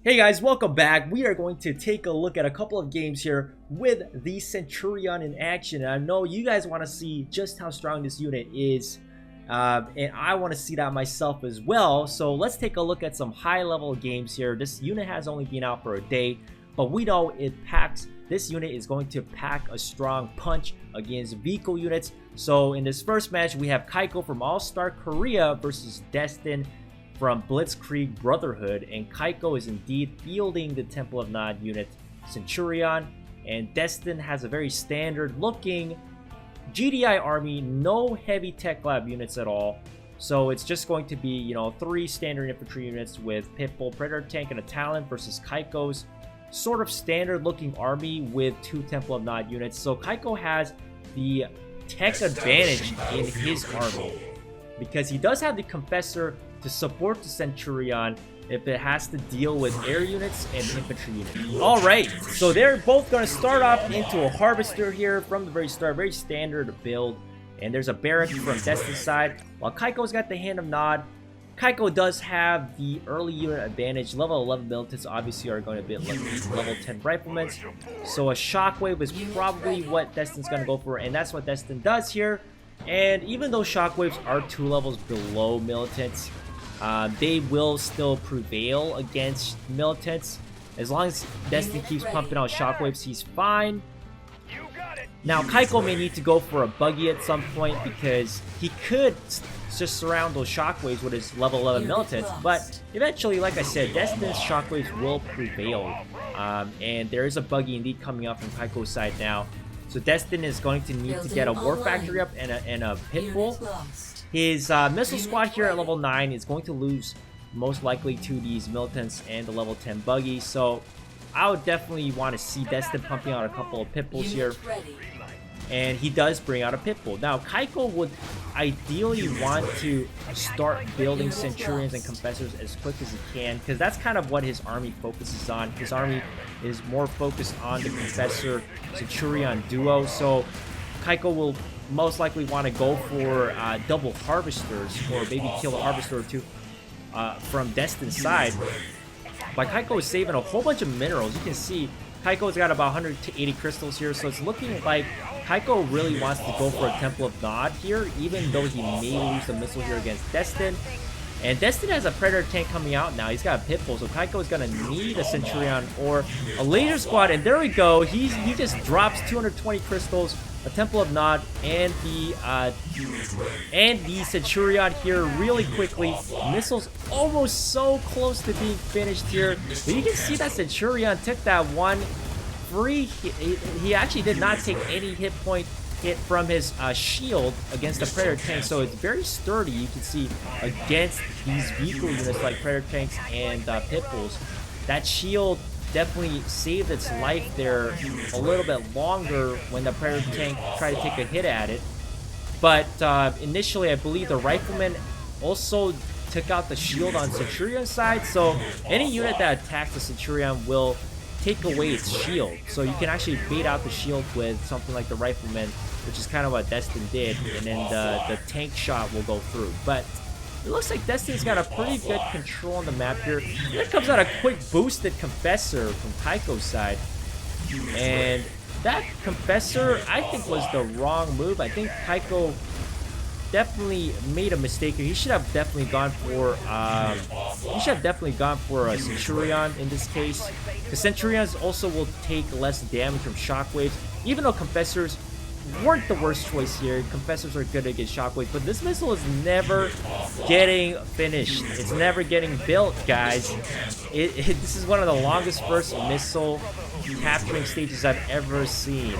Hey guys, welcome back. We are going to take a look at a couple of games here with the Centurion in action. And I know you guys want to see just how strong this unit is, and I want to see that myself as well. So let's take a look at some high-level games here. This unit has only been out for a day, but we know this unit is going to pack a strong punch against vehicle units. So in this first match, we have Kaiko from All-Star Korea versus Destin from Blitzkrieg Brotherhood, and Kaiko is indeed fielding the Temple of Nod unit Centurion, and Destin has a very standard looking GDI army, no heavy tech lab units at all. So it's just going to be, you know, 3 standard infantry units with Pitbull, Predator Tank, and a Talon versus Kaiko's sort of standard looking army with 2 Temple of Nod units. So Kaiko has the tech advantage in his army because he does have the Confessor to support the Centurion if it has to deal with air units and infantry units. Alright, so they're both going to start off into a Harvester here from the very start. Very standard build. And there's a Barrack from Destin's side. While Kaiko's got the Hand of Nod, Kaiko does have the early unit advantage. Level 11 militants obviously are going to be like level 10 riflemen. So a Shockwave is probably what Destin's going to go for. And that's what Destin does here. And even though Shockwaves are 2 levels below militants, they will still prevail against militants. As long as Destin keeps pumping out Shockwaves, he's fine. Now, Kaiko may need to go for a buggy at some point because he could just surround those Shockwaves with his level 11 militants. But eventually, like I said, Destin's Shockwaves will prevail. And there is a buggy indeed coming up from Kaiko's side now. So Destin is going to need to get a War Factory up and a Pitbull. His missile squad here at level 9 is going to lose most likely to these militants and the level 10 buggy. So I would definitely want to see Destin pumping out a couple of Pitbulls here. And he does bring out a Pitbull. Now Kaiko would ideally want to start building Centurions and Confessors as quick as he can, because that's kind of what his army focuses on. His army is more focused on the Confessor Centurion duo. So Kaiko will most likely want to go for double Harvesters, or maybe kill a Harvester or 2 from Destin's side. But Kaiko is saving a whole bunch of minerals. You can see Kaiko's got about 180 crystals here, so it's looking like Kaiko really wants to go for a Temple of Nod here, even though he may lose the missile here against Destin. And Destin has a Predator Tank coming out now. He's got a Pitbull, so Kaiko is going to need a Centurion or a Laser Squad. And there we go. He just drops 220 crystals, a Temple of Nod, and the Centurion here really quickly. Missiles almost so close to being finished here. But you can see that Centurion took that one free. He actually did not take any hit point hit from his shield against the Predator Tank, so it's very sturdy. You can see against these vehicle units like Predator Tanks and Pitbulls, that shield definitely saved its life there a little bit longer when the Predator Tank tried to take a hit at it. But initially, I believe the Rifleman also took out the shield on Centurion's side, so any unit that attacks the Centurion will take away its shield. So you can actually bait out the shield with something like the Rifleman, which is kind of what Destin did, and then the tank shot will go through. But it looks like Destin's got a pretty good control on the map here. Here comes out a quick boosted Confessor from Kaiko's side. And that Confessor, I think, was the wrong move. I think Kaiko definitely made a mistake here. He should have definitely gone for a Centurion in this case. The Centurions also will take less damage from Shockwaves, even though Confessors weren't the worst choice here. Confessors are good against Shockwaves, but this missile is never getting finished. It's never getting built, guys. This is one of the longest first missile capturing stages I've ever seen.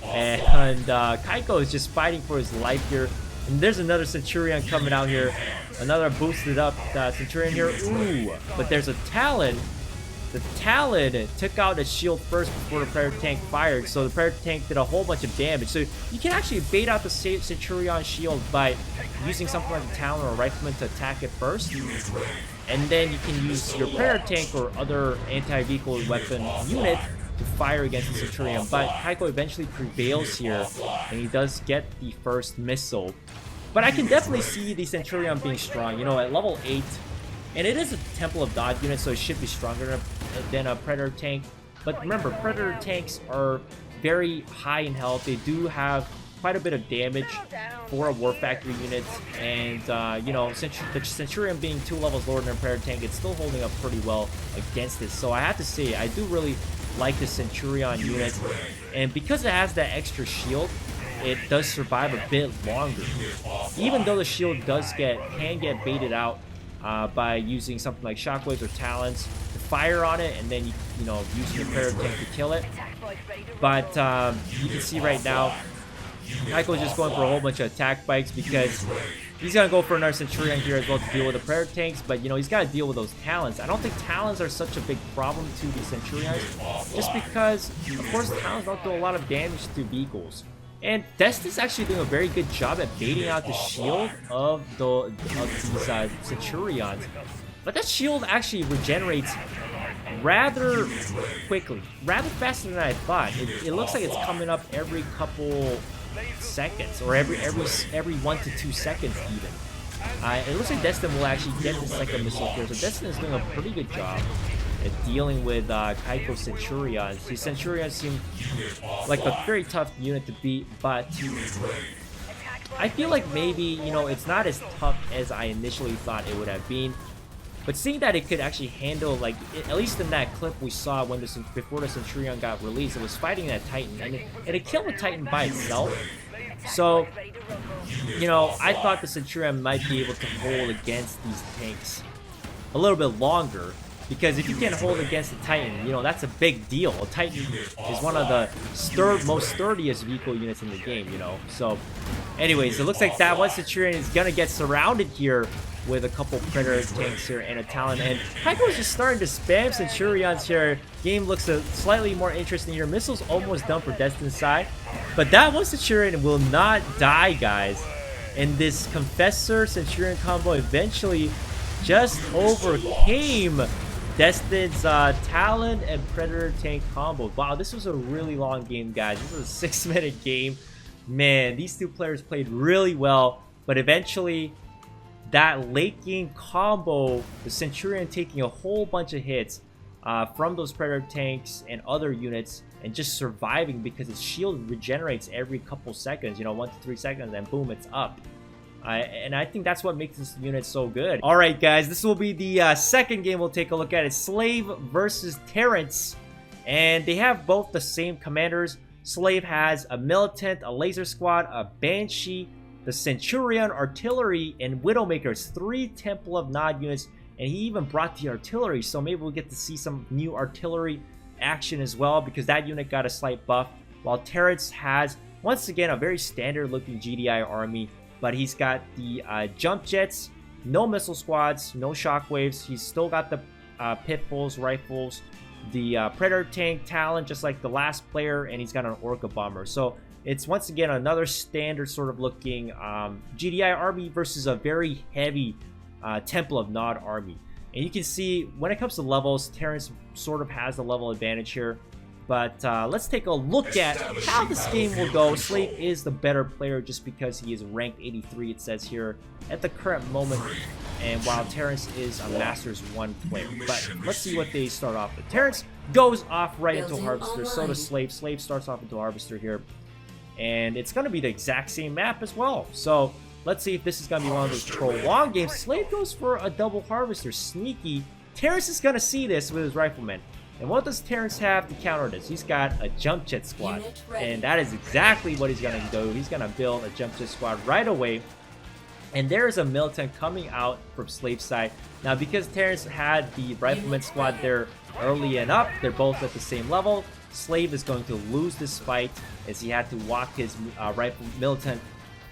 And Kaiko is just fighting for his life here. And there's another Centurion coming out here. Another boosted up Centurion here. Ooh, but there's a Talon. The Talon took out the shield first before the Predator Tank fired, so the Predator Tank did a whole bunch of damage. So you can actually bait out the Centurion shield by using something like a Talon or a Rifleman to attack it first. And then you can use your Predator Tank or other anti-vehicle weapon unit to fire against the Centurion. But Kaiko eventually prevails here, and he does get the first missile. But I can definitely see the Centurion being strong. You know, at level 8, And it is a Temple of Nod unit, so it should be stronger than a Predator tank. But remember, Predator tanks are very high in health. They do have quite a bit of damage for a War Factory unit. And, you know, the Centurion being 2 levels lower than a Predator tank, it's still holding up pretty well against it. So I have to say, I do really like the Centurion unit. And because it has that extra shield, it does survive a bit longer. Even though the shield can get baited out by using something like shockwaves or talons to fire on it, and then you know, using the Predator tank to kill it. But you can see right now, Kaiko's just going for a whole bunch of attack spikes because he's gonna go for another Centurion here as well to deal with the Predator tanks. But you know, he's got to deal with those talons. I don't think talons are such a big problem to the Centurions, just because of course talons don't do a lot of damage to vehicles. And Destin's actually doing a very good job at baiting out the shield of these Centurions. But that shield actually regenerates rather quickly, rather faster than I thought. It looks like it's coming up every couple seconds, or every 1 to 2 seconds even. It looks like Destin will actually get the second missile here, so Destin is doing a pretty good job at dealing with Kaiko Centurions. The Centurions seem like a very tough unit to beat, but I feel like maybe, you know, it's not as tough as I initially thought it would have been. But seeing that it could actually handle, like, at least in that clip we saw when before the Centurion got released, it was fighting that Titan, and it killed the Titan by itself. So, you know, I thought the Centurion might be able to hold against these tanks a little bit longer. Because if you can't hold against the Titan, you know, that's a big deal. A Titan is one of the most sturdiest vehicle units in the game, you know. So, anyways, it looks like that one Centurion is going to get surrounded here with a couple Predator tanks here and a Talon. And Kaiko is just starting to spam Centurions here. Game looks slightly more interesting here. Missile's almost done for Destin's side. But that one Centurion will not die, guys. And this Confessor Centurion combo eventually just overcame Destin's Talon and Predator tank combo. Wow, this was a really long game, guys. This was a 6-minute game. Man, these two players played really well, but eventually that late game combo, the Centurion taking a whole bunch of hits from those Predator tanks and other units and just surviving because its shield regenerates every couple seconds, you know, 1 to 3 seconds, and boom, it's up. And I think that's what makes this unit so good. Alright guys, this will be the second game we'll take a look at. It's Slave versus Terrence. And they have both the same commanders. Slave has a Militant, a Laser Squad, a Banshee, the Centurion, Artillery, and Widowmaker's 3 Temple of Nod units. And he even brought the Artillery, so maybe we'll get to see some new Artillery action as well, because that unit got a slight buff. While Terrence has, once again, a very standard looking GDI army. But he's got the jump jets, no missile squads, no shockwaves. He's still got the Pitbulls, rifles, the Predator tank, Talon, just like the last player, and he's got an Orca bomber. So it's once again another standard sort of looking GDI army versus a very heavy Temple of Nod army. And you can see when it comes to levels, Terrence sort of has the level advantage here. But let's take a look at how this game will go. Slave is the better player just because he is ranked 83, it says here, at the current moment. And while Terrence is a Masters 1 player. But let's see what they start off with. Terrence goes off right into a Harvester. So does Slave. Slave starts off into a Harvester here. And it's going to be the exact same map as well. So let's see if this is going to be one of those prolonged games. Slave goes for a double Harvester. Sneaky. Terrence is going to see this with his Rifleman. And what does Terrence have to counter this? He's got a jump jet squad. And that is exactly what he's going to do. He's going to build a jump jet squad right away. And there is a Militant coming out from Slave side. Now, because Terrence had the Rifleman squad there early and up, they're both at the same level. Slave is going to lose this fight as he had to walk his Militant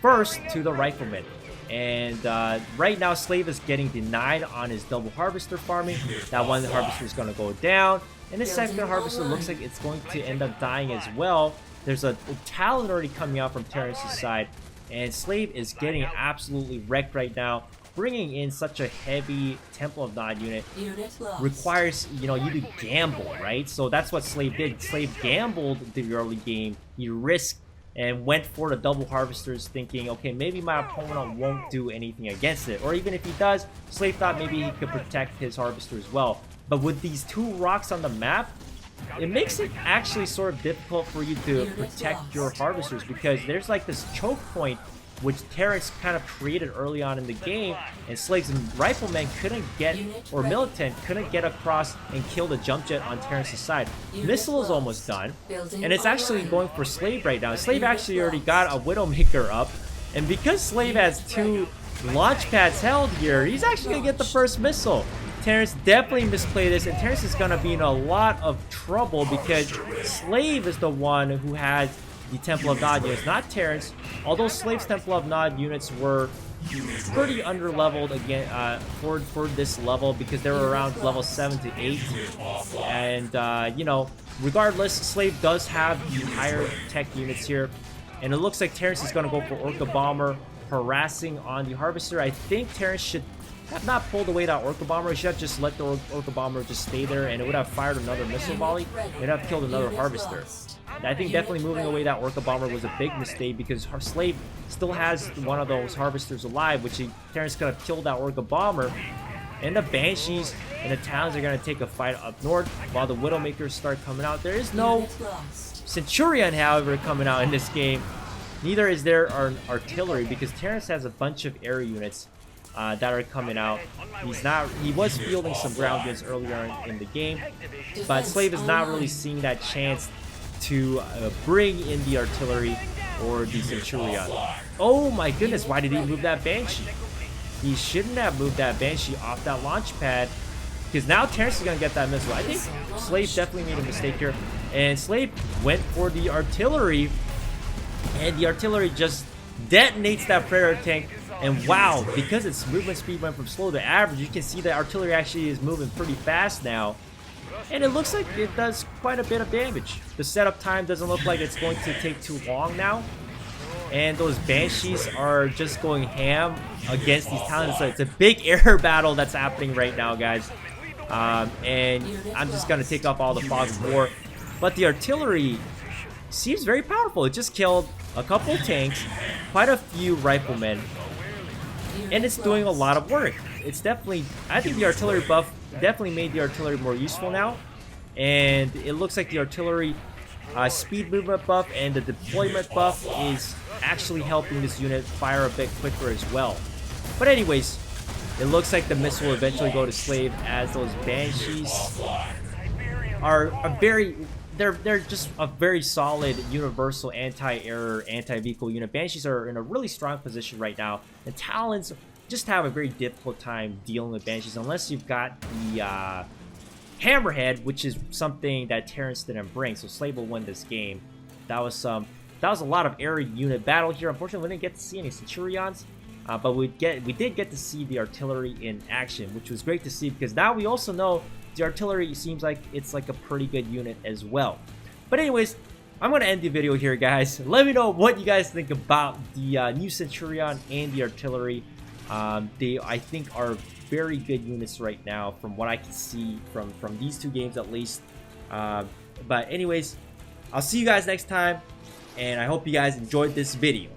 first to the Rifleman. And right now, Slave is getting denied on his double Harvester farming. That one Harvester is going to go down. And this second Harvester looks like it's going to end up dying as well. There's a Talon already coming out from Terrence's side. And Slave is getting absolutely wrecked right now. Bringing in such a heavy Temple of Nod unit requires, you know, you to gamble, right? So that's what Slave did. Slave gambled the early game. He risked and went for the double harvesters, thinking, okay, maybe my opponent won't do anything against it, or even if he does, Slave thought maybe he could protect his harvester as well. But with these 2 rocks on the map, it makes it actually sort of difficult for you to protect your harvesters, because there's like this choke point which Terrence kind of created early on in the game, and Slave's rifleman couldn't get, or militant couldn't get across and kill the jump jet on Terrence's side. Missile is almost done, and it's actually going for Slave right now. Slave actually already got a Widowmaker up, and because Slave has 2 launch pads held here, he's actually gonna get the first missile. Terrence definitely misplayed this, and Terrence is gonna be in a lot of trouble because Slave is the one who has the Temple of Nod units, not Terrence. Although Slave's Temple of Nod units were pretty under-leveled again for this level, because they were around level 7 to 8. And you know, regardless, Slave does have the higher tech units here, and it looks like Terrence is going to go for Orca Bomber, harassing on the Harvester. I think Terrence should have not pulled away that Orca Bomber. He should have just let the Orca Bomber just stay there, and it would have fired another missile volley. It would have killed another Harvester. I think definitely moving away that Orca Bomber was a big mistake, because Slave still has one of those Harvesters alive, which Terrence could have killed that Orca Bomber. And the Banshees and the Talons are going to take a fight up north while the Widowmakers start coming out. There is no Centurion, however, coming out in this game. Neither is there our artillery, because Terrence has a bunch of air units that are coming out. He was fielding some ground units earlier in the game, but Slave is not really seeing that chance to bring in the artillery or the Centurion. Oh my goodness, why did he move that Banshee? He shouldn't have moved that Banshee off that launch pad, because now Terrence is going to get that missile. I think Slave definitely made a mistake here, and Slave went for the artillery, and the artillery just detonates that Predator tank. And wow, because its movement speed went from slow to average, you can see that artillery actually is moving pretty fast now. And it looks like it does quite a bit of damage. The setup time doesn't look like it's going to take too long now. And those Banshees are just going ham against these Talons. So it's a big air battle that's happening right now, guys. And I'm just going to take off all the fog of war. But the artillery seems very powerful. It just killed a couple tanks, quite a few riflemen, and it's doing a lot of work. It's definitely, I think the artillery buff definitely made the artillery more useful now, and it looks like the artillery speed movement buff and the deployment buff is actually helping this unit fire a bit quicker as well. But anyways, it looks like the missile will eventually go to Slave, as those Banshees are they're just a very solid universal anti-air, anti-vehicle unit. Banshees are in a really strong position right now, and Talons just have a very difficult time dealing with Banshees unless you've got the Hammerhead, which is something that Terrence didn't bring. So Slave will win this game. That was a lot of air unit battle here. Unfortunately, we didn't get to see any Centurions, but we did get to see the artillery in action, which was great to see, because now we also know the artillery seems like it's like a pretty good unit as well. But anyways, I'm going to end the video here, guys. Let me know what you guys think about the new Centurion and the artillery. They, I think, are very good units right now from what I can see from these 2 games at least. But anyways, I'll see you guys next time, and I hope you guys enjoyed this video.